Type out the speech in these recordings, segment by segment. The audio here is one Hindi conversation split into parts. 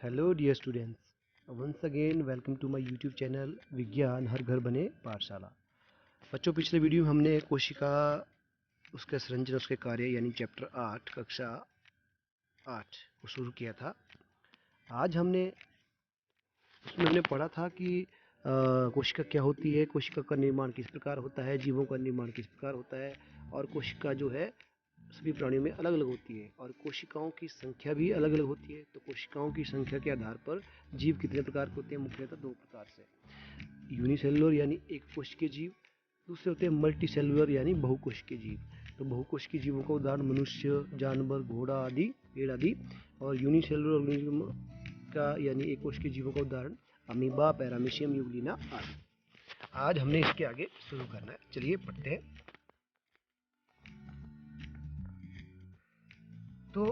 Hello dear students, once again welcome to my YouTube channel Vigyan Har घर बने पाठशाला। बच्चों, पिछले वीडियो में हमने कोशिका, उसका संरचना, उसके कार्य यानी चैप्टर 8 कक्षा 8 को शुरू किया था। आज उसमें हमने पढ़ा था कि कोशिका क्या होती है, कोशिका का निर्माण किस प्रकार होता है, जीवों का निर्माण किस प्रकार होता है, और कोशिका जो है सभी प्राणियों में अलग अलग होती है और कोशिकाओं की संख्या भी अलग अलग होती है। तो कोशिकाओं की संख्या के आधार पर जीव कितने प्रकार के होते हैं? मुख्यतः दो प्रकार से, यूनिसेलुलर यानी एक कोशिकीय जीव, दूसरे होते हैं मल्टी सेलुलर यानी बहुकोशिकीय जीव। तो बहुकोशिकीय जीवों का उदाहरण मनुष्य, जानवर, घोड़ा आदि, पेड़ आदि, और यूनिसेलुलर ऑर्गेनिज्म का यानी एक कोशिकीय जीवों का उदाहरण अमीबा, पैरामीशियम, यूग्लिना आदि। आज हमने इसके आगे शुरू करना है, चलिए पढ़ते हैं। तो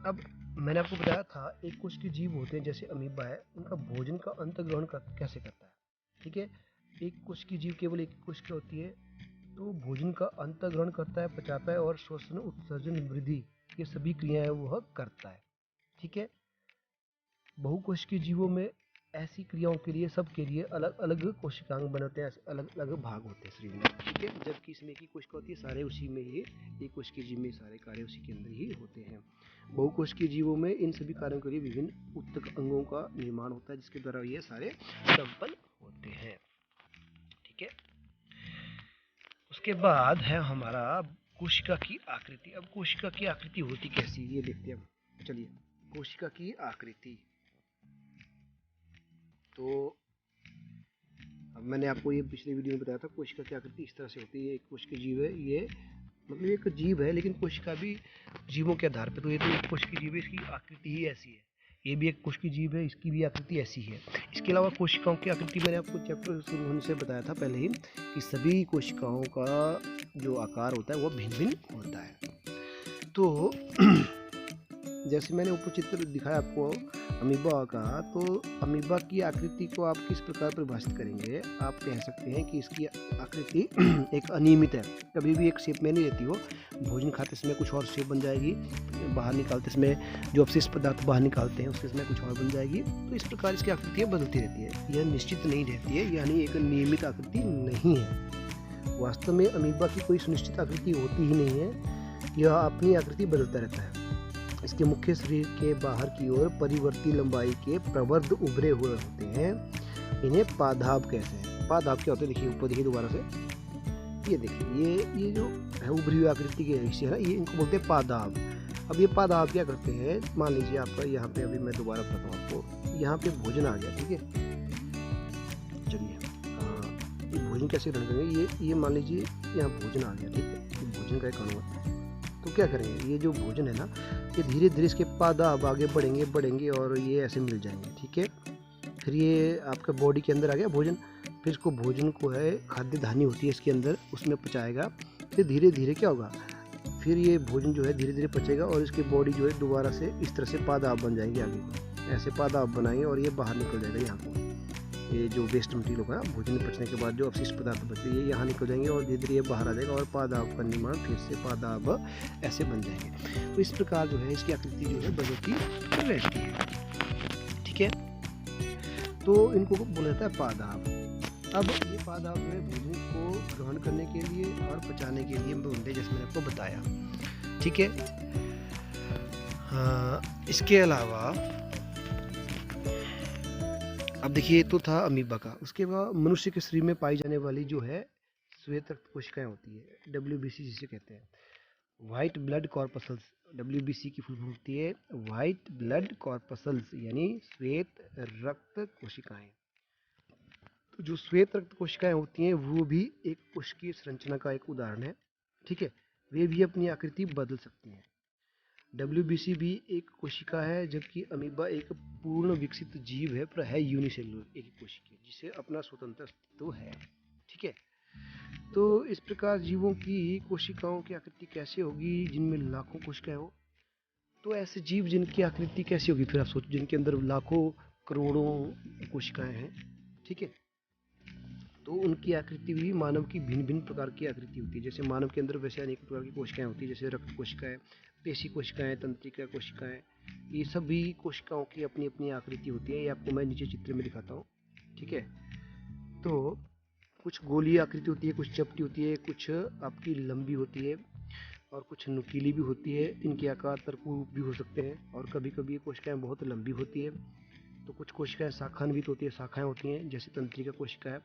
अब मैंने आपको बताया था एक कोशिकीय जीव होते हैं जैसे अमीबा है, उनका भोजन का अंतर्ग्रहण कैसे करता है। ठीक है, एक कोशिकीय जीव केवल एक कोशिका होती है, तो भोजन का अंतर्ग्रहण करता है, पचाता है और श्वसन, उत्सर्जन, वृद्धि, ये सभी क्रियाएं वह करता है। ठीक है, बहुकोशिकीय जीवों में ऐसी क्रियाओं के लिए, सबके लिए अलग अलग कोशिकांग बनते हैं, अलग अलग भाग होते हैं शरीर में। ठीक है, जबकि इसमें की कोशिका होती है, सारे उसी में ही, एक कोशिकीय जीव में सारे कार्य उसी के अंदर ही होते हैं। बहुकोशिकीय जीवों में इन सभी कार्यों के लिए विभिन्न उत्तक अंगों का निर्माण होता है, जिसके द्वारा ये सारे संपन्न होते हैं। ठीक है, उसके बाद है हमारा कोशिका की आकृति। अब कोशिका की आकृति होती कैसी, ये देखते हैं हम। चलिए, कोशिका की आकृति। तो अब मैंने आपको ये पिछले वीडियो में बताया था, कोशिका की आकृति इस तरह से होती है। एक कोशिकीय जीव है, ये मतलब एक जीव है, लेकिन कोशिका भी जीवों के आधार पर, तो ये तो एक कोशिकीय जीव है, इसकी आकृति ही ऐसी है। ये भी एक कोशिकीय जीव है, इसकी भी आकृति ऐसी है। इसके अलावा कोशिकाओं की आकृति मैंने आपको चैप्टर शुरू होने से बताया था पहले ही, कि सभी कोशिकाओं का जो आकार होता है वो भिन्न भिन्न होता है। तो जैसे मैंने ऊपर चित्र दिखाया आपको अमीबा का, तो अमीबा की आकृति को आप किस प्रकार परिभाषित करेंगे? आप कह सकते हैं कि इसकी आकृति एक अनियमित है, कभी भी एक शेप में नहीं रहती। वो भोजन खाते समय कुछ और शेप बन जाएगी, बाहर निकालते समय जो अवशिष्ट पदार्थ बाहर निकालते हैं उसके समय कुछ और बन जाएगी। तो इस प्रकार इसकी आकृतियाँ बदलती रहती है, यह निश्चित नहीं रहती है, यानी एक नियमित आकृति नहीं है। वास्तव में अमीबा की कोई सुनिश्चित आकृति होती ही नहीं है, यह अपनी आकृति बदलता रहता है। इसके मुख्य शरीर के बाहर की ओर परिवर्ती लंबाई के प्रवर्ध उभरे हुए होते हैं, इन्हें पादाभ कहते हैं। पादाभ क्या होते हैं? देखिए ऊपर, देखिए दोबारा से, ये देखिए, ये जो है उभरी हुई आकृति के हिस्से है ना, ये इनको बोलते हैं पादाभ। अब ये पादाभ क्या करते हैं? मान लीजिए आपका यहाँ पे, अभी मैं दोबारा बताता हूँ आपको, यहाँ पे भोजन आ गया। ठीक है, चलिए, ये भोजन कैसे ग्रहण करेंगे? ये मान लीजिए यहाँ भोजन आ गया। ठीक है, भोजन का एक अणु है, तो क्या करेंगे? ये जो भोजन है ना, ये धीरे धीरे इसके पादाभ आगे बढ़ेंगे और ये ऐसे मिल जाएंगे। ठीक है, फिर ये आपका बॉडी के अंदर आ गया भोजन, फिर इसको भोजन को है, खाद्य धानी होती है इसके अंदर, उसमें पचाएगा। फिर धीरे धीरे क्या होगा? फिर ये भोजन जो है धीरे धीरे पचेगा और इसकी बॉडी जो है दोबारा से इस तरह से पादाभ बन जाएंगे, आगे ऐसे पादाभ बनाएंगे और ये बाहर निकल जाएगा। यहाँ को ये जो वेस्ट मटेरियल होगा भोजन पचने के बाद, जो अवशिष्ट पदार्थ बचे, ये यहाँ निकल जाएंगे और धीरे धीरे ये बाहर आ जाएगा और पादाभ का निर्माण, फिर से पादाभ ऐसे बन जाएंगे। तो इस प्रकार जो है इसकी आकृति जो है बदलती रहती है। ठीक है, तो इनको बोला जाता है पादाभ। अब ये पादाभ जो है भोजन को ग्रहण करने के लिए और पचाने के लिए बनते हैं, जैसे मैंने आपको बताया। ठीक है, इसके अलावा अब देखिए, ये तो था अमीबा का। उसके बाद मनुष्य के शरीर में पाई जाने वाली जो है श्वेत रक्त कोशिकाएं होती है, WBC जिसे कहते हैं, व्हाइट ब्लड कॉर्पसल्स। WBC की फुल फॉर्म होती है व्हाइट ब्लड कॉर्पसल्स, यानी श्वेत रक्त कोशिकाएं। तो जो श्वेत रक्त कोशिकाएं होती हैं वो भी एक कोशिकीय संरचना का एक उदाहरण है। ठीक है, वे भी अपनी आकृति बदल सकती हैं। WBC भी एक कोशिका है, जबकि अमीबा एक पूर्ण विकसित जीव है, पर है यूनिसेलुलर, एक कोशिकीय, जिसे अपना स्वतंत्र अस्तित्व है। ठीक है, तो इस प्रकार जीवों की कोशिकाओं की आकृति कैसे होगी? जिनमें लाखों कोशिकाएं हो, तो ऐसे जीव जिनकी आकृति कैसी होगी? फिर आप सोचो, जिनके अंदर लाखों करोड़ों कोशिकाएं हैं। ठीक है, तो उनकी आकृति भी मानव की भिन्न भिन्न प्रकार की आकृति होती है। जैसे मानव के अंदर वैसे अनेक प्रकार की कोशिकाएं होती है, जैसे रक्त कोशिकाएं, पेशी कोशिकाएं, तंत्रिका कोशिकाएं, ये सभी कोशिकाओं की अपनी अपनी आकृति होती है। ये आपको मैं नीचे चित्र में दिखाता हूँ, ठीक है। तो कुछ गोलीय आकृति होती है, कुछ चपटी होती है, कुछ आपकी लंबी होती है और कुछ नुकीली भी होती है। इनके आकार तरकूब भी हो सकते हैं और कभी कभी ये कोशिकाएं बहुत लंबी होती है। तो कुछ कोशिकाएं शाखान्वित होती है, शाखाएं होती हैं, जैसे तंत्रिका कोशिका है।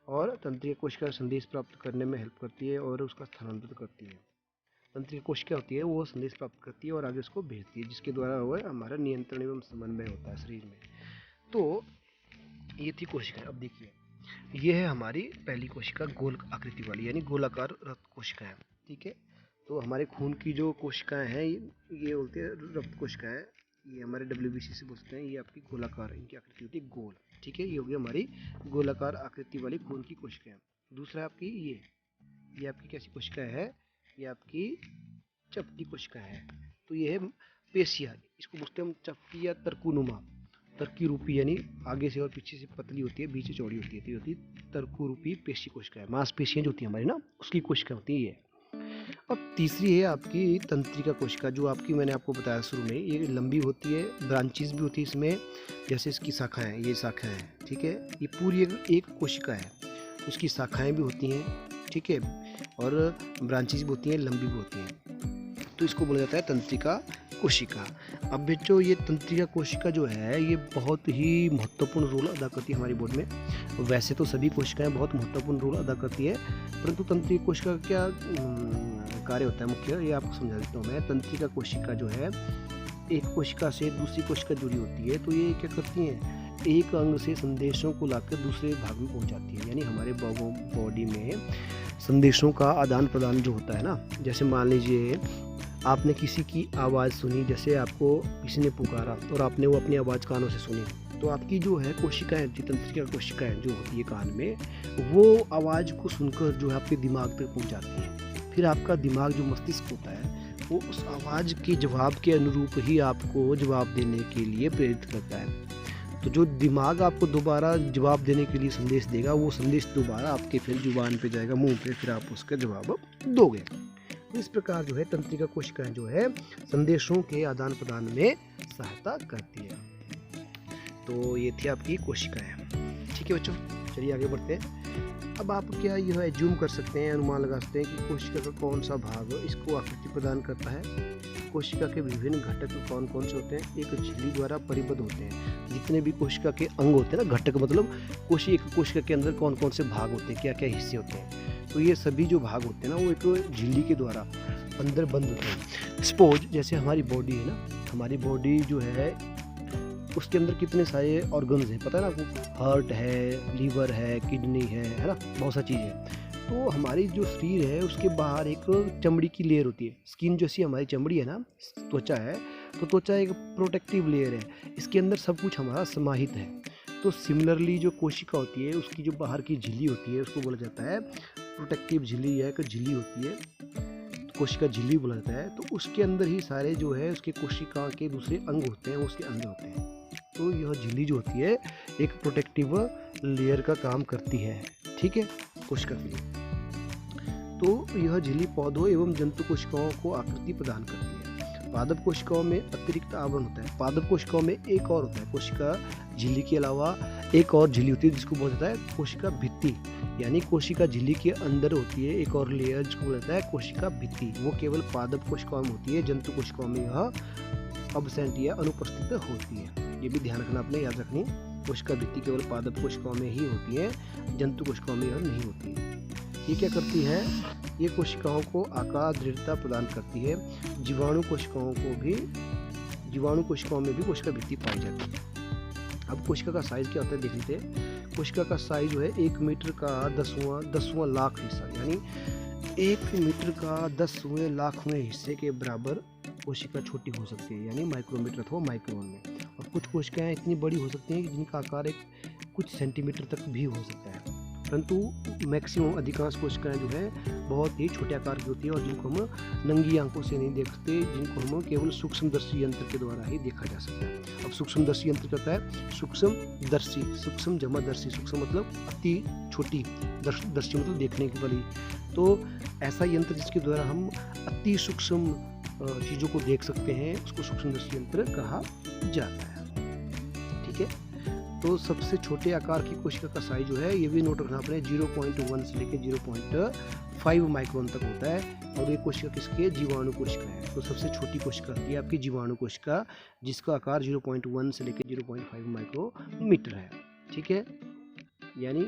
और तंत्रिका कोशिका संदेश प्राप्त करने में हेल्प करती है और उसका स्थानांतरित करती है। तंत्रिका कोशिका होती है वो संदेश प्राप्त करती है और आगे उसको भेजती है, जिसके द्वारा वह हमारा नियंत्रण एवं समन्वय होता है शरीर में। तो ये थी कोशिका। अब देखिए, ये है हमारी पहली कोशिका, गोल आकृति वाली यानी गोलाकार रक्त कोशिका है, ठीक है। तो हमारे खून की जो कोशिकाएं हैं ये बोलते हैं रक्त कोशिकाएं, ये हमारे WBC से बोलते हैं। ये आपकी गोलाकार, इनकी आकृति होती है गोल, ठीक है। ये होगी हमारी गोलाकार आकृति वाली खून की कोशिकाएं। दूसरा आपकी ये आपकी कैसी कोशिका है, ये आपकी चपटी कोशिका है। तो ये है पेशिया, इसको बोलते हैं हम चपटी या तरकुनुमा, तरकी रूपी, यानी आगे से और पीछे से पतली होती है, बीच से चौड़ी होती है। तो ये होती है तरकु रूपी पेशी कोशिका है। मांसपेशियां जो होती है हमारी ना, उसकी कोशिका होती है ये। अब तीसरी है आपकी तंत्रिका कोशिका, जो आपकी मैंने आपको बताया शुरू में, ये लंबी होती है, ब्रांचेस भी होती है इसमें, जैसे इसकी शाखाएं, ये शाखाएं हैं, ठीक है। ये पूरी एक कोशिका है, उसकी शाखाएं भी होती हैं, ठीक है, और ब्रांचेस भी होती हैं, लंबी भी होती हैं। तो इसको बोला जाता है तंत्रिका कोशिका। अब बच्चों, ये तंत्रिका कोशिका जो है ये बहुत ही महत्वपूर्ण रोल अदा करती है हमारी बॉडी में। वैसे तो सभी कोशिकाएं बहुत महत्वपूर्ण रोल अदा करती है, परंतु तंत्रिका कोशिका का क्या कार्य होता है मुख्य, ये आपको समझा देता हूँ मैं। तंत्रिका कोशिका जो है एक कोशिका से दूसरी कोशिका जुड़ी होती है। तो ये क्या करती हैं, एक अंग से संदेशों को लाकर दूसरे भाग में पहुँचाती है। यानी हमारे बॉडी में संदेशों का आदान प्रदान जो होता है ना, जैसे मान लीजिए आपने किसी की आवाज़ सुनी, जैसे आपको किसी ने पुकारा और आपने वो अपनी आवाज़ कानों से सुनी, तो आपकी जो है कोशिकाएं, जो तंत्रिका कोशिकाएं जो होती है कान में, वो आवाज़ को सुनकर जो है आपके दिमाग तक पहुंचाती है। फिर आपका दिमाग जो मस्तिष्क होता है वो उस आवाज़ के जवाब के अनुरूप ही आपको जवाब देने के लिए प्रेरित करता है। तो जो दिमाग आपको दोबारा जवाब देने के लिए संदेश देगा, वो संदेश दोबारा आपके फिर जुबान पे जाएगा, मुंह पे, फिर आप उसका जवाब दोगे। इस प्रकार जो है तंत्रिका कोशिकाएं जो है संदेशों के आदान प्रदान में सहायता करती है। तो ये थी आपकी कोशिकाएं, ठीक है बच्चों। चलिए आगे बढ़ते हैं। अब आप क्या यह एज्यूम कर सकते हैं, अनुमान लगा सकते हैं कि कोशिका का कौन सा भाग इसको आकृति प्रदान करता है। कोशिका के विभिन्न घटक कौन कौन से होते हैं, एक झिल्ली द्वारा परिबद्ध होते हैं। जितने भी कोशिका के अंग होते हैं ना, घटक मतलब कोशिका के अंदर कौन कौन से भाग होते हैं, क्या क्या हिस्से होते हैं, तो ये सभी जो भाग होते हैं ना, वो एक झिल्ली के द्वारा अंदर बंद होते हैं। सपोज जैसे हमारी बॉडी है ना, हमारी बॉडी जो है उसके अंदर कितने सारे ऑर्गन्स हैं, पता है ना आपको, हार्ट है, लीवर है, किडनी है ना, बहुत सारी चीज़ है। तो हमारी जो शरीर है उसके बाहर एक चमड़ी की लेयर होती है, स्किन जैसी हमारी चमड़ी है ना, त्वचा है, तो त्वचा एक प्रोटेक्टिव लेयर है, इसके अंदर सब कुछ हमारा समाहित है। तो सिमिलरली जो कोशिका होती है उसकी जो बाहर की झिल्ली होती है उसको बोला जाता है प्रोटेक्टिव झिल्ली, या एक झिल्ली होती है, तो कोशिका झिल्ली बोला जाता है। तो उसके अंदर ही सारे जो है उसके कोशिका के दूसरे अंग होते हैं, उसके अंदर होते हैं। तो यह झिल्ली जो होती है एक प्रोटेक्टिव लेयर का काम करती है, ठीक है, कोशिका के लिए। तो यह झिल्ली पौधों एवं जंतु कोशिकाओं को आकृति प्रदान करती है। पादप कोशिकाओं में अतिरिक्त आवरण होता है। पादप कोशिकाओं में एक और होता है, कोशिका झिल्ली के अलावा एक और झिल्ली होती है जिसको बोला जाता है कोशिका भित्ति। यानी कोशिका झिल्ली के अंदर होती है एक और लेयर जिसको बोला जाता है कोशिका भित्ति। वो केवल पादप कोशिकाओं में होती है, जंतु कोशिकाओं में यह अब्सेंट या अनुपस्थित होती है। ये भी ध्यान रखना, आपने याद रखनी। कोशिका भित्ति केवल पादप कोशिकाओं में ही होती है, जंतु कोशिकाओं में यह नहीं होती है। ये क्या करती है, ये कोशिकाओं को आकार दृढ़ता प्रदान करती है। जीवाणु कोशिकाओं में भी कोशिका भित्ति पाई जाती है। अब कोशिका का साइज क्या होता है देख लेते हैं। कोशिका का साइज जो है 1 मीटर का 10वां लाख हिस्सा, यानी 1 मीटर का 10वें लाखवें हिस्से के बराबर कोशिका छोटी हो सकती है, यानी माइक्रोमीटर अथवा माइक्रोन में। और कुछ कोशिकाएं इतनी बड़ी हो सकती हैं कि जिनका आकार कुछ सेंटीमीटर तक भी हो सकता है, परंतु मैक्सिमम अधिकांश कोशिकाएं जो है बहुत ही छोटे आकार की होती है और जिनको हम नंगी आंखों से नहीं देख सकते, जिनको हम केवल सूक्ष्मदर्शी यंत्र के द्वारा ही देखा जा सकता है। अब सूक्ष्मदर्शी यंत्र कहता है सूक्ष्मदर्शी, सूक्ष्म जमा दर्शी, सूक्ष्म मतलब अति छोटी, दर्शी मतलब देखने की वाली। तो ऐसा यंत्र जिसके द्वारा हम अति सूक्ष्म चीज़ों को देख सकते हैं, उसको सूक्ष्मदर्शी यंत्र कहा जाता है। ठीक है, तो सबसे छोटे आकार की कोशिका का साइज जो है, ये भी नोट रखना आपने, 0.1 से लेकर 0.5 माइक्रोन तक होता है। और ये कोशिका किसकी है? जीवाणु कोशिका है। तो सबसे छोटी कोशिका होती है आपकी जीवाणु कोशिका, जिसका आकार 0.1 से लेकर 0.5 माइक्रोमीटर है। ठीक है, यानी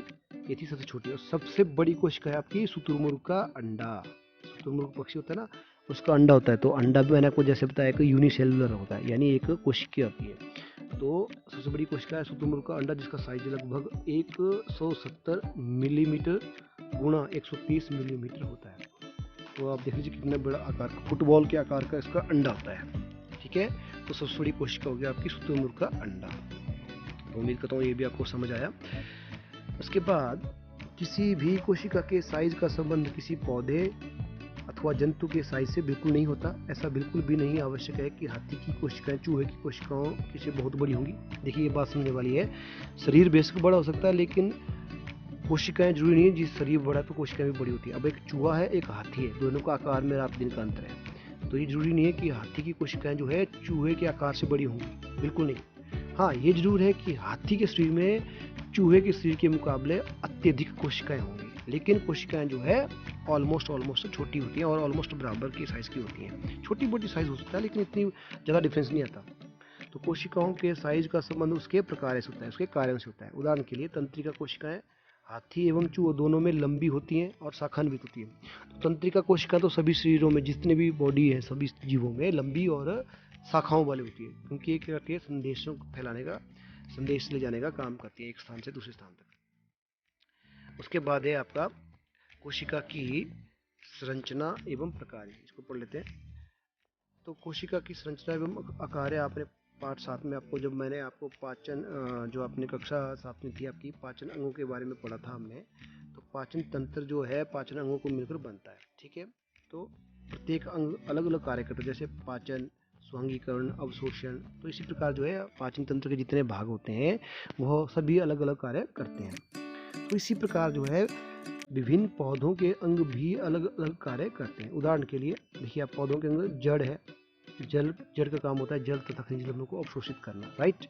ये थी सबसे छोटी। और सबसे बड़ी कोशिका है आपकी शुतुरमुर्ग का अंडा। शुतुरमुर्ग पक्षी होता है ना, उसका अंडा होता है। तो अंडा भी मैंने आपको जैसे बताया कि यूनिसेलुलर होता है, यानी एक कोशिकीय होती है। तो सबसे बड़ी कोशिका है शुतुरमुर्ग का अंडा, जिसका साइज लगभग 170 मिलीमीटर गुणा 130 मिलीमीटर होता है। तो आप देख लीजिए कितना बड़ा आकार का, फुटबॉल के आकार का इसका अंडा होता है। ठीक है, तो सबसे बड़ी कोशिका हो गया आपकी शुतुरमुर्ग का अंडा। तो उम्मीद करता हूँ ये भी आपको समझ आया। उसके बाद किसी भी कोशिका के साइज का संबंध किसी पौधे अथवा जंतु के साइज से बिल्कुल नहीं होता। ऐसा बिल्कुल भी नहीं आवश्यक है कि हाथी की कोशिकाएं चूहे की कोशिकाओं से बहुत बड़ी होंगी। देखिए ये बात समझने वाली है, शरीर बेशक बड़ा हो सकता है, लेकिन कोशिकाएं जरूरी नहीं है जिस शरीर बड़ा है तो कोशिकाएं भी बड़ी होती है। अब एक चूहा है, एक हाथी है, दोनों का आकार में रात दिन का अंतर है। तो ये जरूरी नहीं है कि हाथी की कोशिकाएं जो है चूहे के आकार से बड़ी होंगी, बिल्कुल नहीं। हाँ, ये जरूर है कि हाथी के शरीर में चूहे के शरीर के मुकाबले अत्यधिक कोशिकाएं होंगी, लेकिन कोशिकाएं जो है ऑलमोस्ट छोटी होती हैं और ऑलमोस्ट बराबर की साइज की होती हैं। छोटी मोटी साइज हो सकता है, लेकिन इतनी ज़्यादा डिफरेंस नहीं आता। तो कोशिकाओं के साइज का संबंध उसके प्रकार से होता है, उसके कार्यों से होता है। उदाहरण के लिए तंत्रिका कोशिकाएं हाथी एवं चूहे दोनों में लंबी होती हैं और शाखान्वित होती है। तो तंत्रिका कोशिका तो सभी शरीरों में, जितने भी बॉडी है सभी जीवों में लंबी और शाखाओं वाली होती है, क्योंकि ये क्या करती है? संदेशों को फैलाने का, संदेश ले जाने का काम करती है एक स्थान से दूसरे स्थान तक। उसके बाद है आपका कोशिका की संरचना एवं प्रकार। इसको पढ़ लेते हैं। तो कोशिका की संरचना एवं आकार है, आपने पाठ 7 में आपको, जब मैंने आपको पाचन जो आपने कक्षा 7 में थी आपकी, पाचन अंगों के बारे में पढ़ा था हमने। तो पाचन तंत्र जो है पाचन अंगों को मिलकर बनता है। ठीक है, तो प्रत्येक अंग अलग अलग कार्य करता है, जैसे पाचन, स्वांगीकरण, अवशोषण। तो इसी प्रकार जो है पाचन तंत्र के जितने भाग होते हैं वह सभी अलग अलग कार्य करते हैं। तो इसी प्रकार जो है विभिन्न पौधों के अंग भी अलग अलग कार्य करते हैं। उदाहरण के लिए देखिए, आप पौधों के अंग, जड़ है, जड़ का काम होता है जल तथा खनिज लवणों को अवशोषित करना, राइट।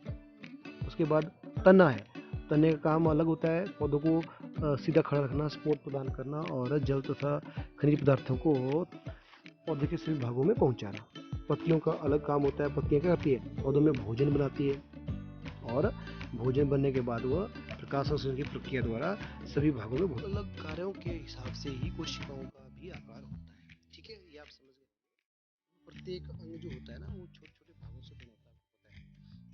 उसके बाद तना है, तने का काम अलग होता है, पौधों को सीधा खड़ा रखना, सपोर्ट प्रदान करना और जल तथा खनिज पदार्थों को पौधे के सभी भागों में पहुंचाना। पत्तियों का अलग काम होता है, पत्तियां क्या करती है? पौधों में भोजन बनाती है, और भोजन बनने के बाद वह प्रकाश संश्लेषण की प्रक्रिया द्वारा सभी भागों में भोजन। अलग कार्यों के हिसाब से ही कोशिकाओं का भी आकार होता है। ठीक है, ये आप समझ गए। प्रत्येक अंग जो होता है ना, वो छोटे छोटे भागों से बना होता है।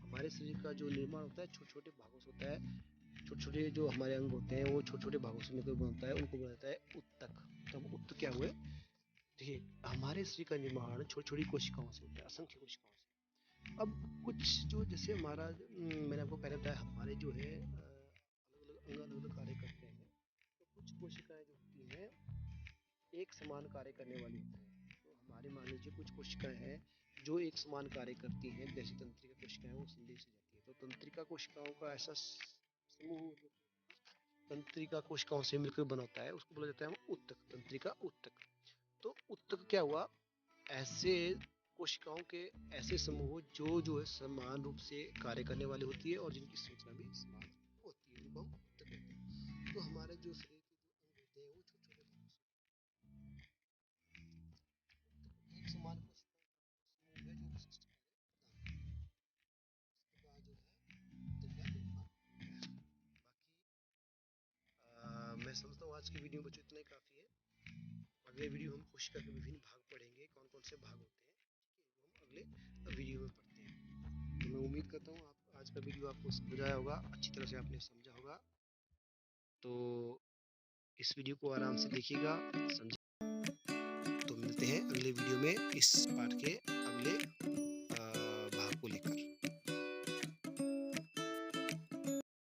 हमारे शरीर का जो निर्माण होता है छोटे छोटे भागों से होता है। छोटे छोटे जो हमारे अंग होते हैं वो छोटे छोटे भागों से मिलकर बनता है, उनको बनाता है उत्तक। तो अब उत्तक क्या हुए? देखिए, हमारे शरीर का निर्माण छोटी छोटी कोशिकाओं से होता है, असंख्य कोशिकाओं से। अब कुछ जो, जैसे हमारा मैंने आपको पहले बताया, हमारे जो है अलग अलग अंग अलग अलग कार्य करते हैं। तो कुछ कोशिकाएं जो होती हैं एक समान कार्य करने वाली होती हैं। तो हमारे मान लीजिए कुछ कोशिकाएं हैं जो एक समान कार्य करती हैं, जैसे तंत्रिका कोशिकाएं, वो संदेश जाती है। तो तंत्रिका कोशिकाओं का ऐसा समूह तंत्रिका कोशिकाओं से मिलकर बना होता है, उसको बोला जाता है उत्तक, तंत्रिका उत्तक। तो उत्तक क्या हुआ? ऐसे कोशिकाओं के ऐसे समूह जो है समान रूप से कार्य करने वाली होती है और जिनकी संरचना भी समान होती है, उनको हम उत्तक कहते हैं। तो हमारे जो शरीर के जो अंग होते हैं वो छोटे छोटे एक समान समूह है जो विशिष्ट कार्य जो है बाकी मैं समझता हूँ आज की वीडियो में बच्चों इतना ही काफ़ी है। अगले वीडियो हम कोशिका के विभिन्न भाग पढ़ेंगे, कौन कौन से भाग होते हैं, हम अगले वीडियो में पढ़ते हैं। तो मैं उम्मीद करता हूँ आप आज का वीडियो आपको समझ आया होगा, अच्छी तरह से आपने समझा होगा। तो इस वीडियो को आराम से देखिएगा, समझिए। तो मिलते हैं अगले वीडियो में इस पाठ के अगले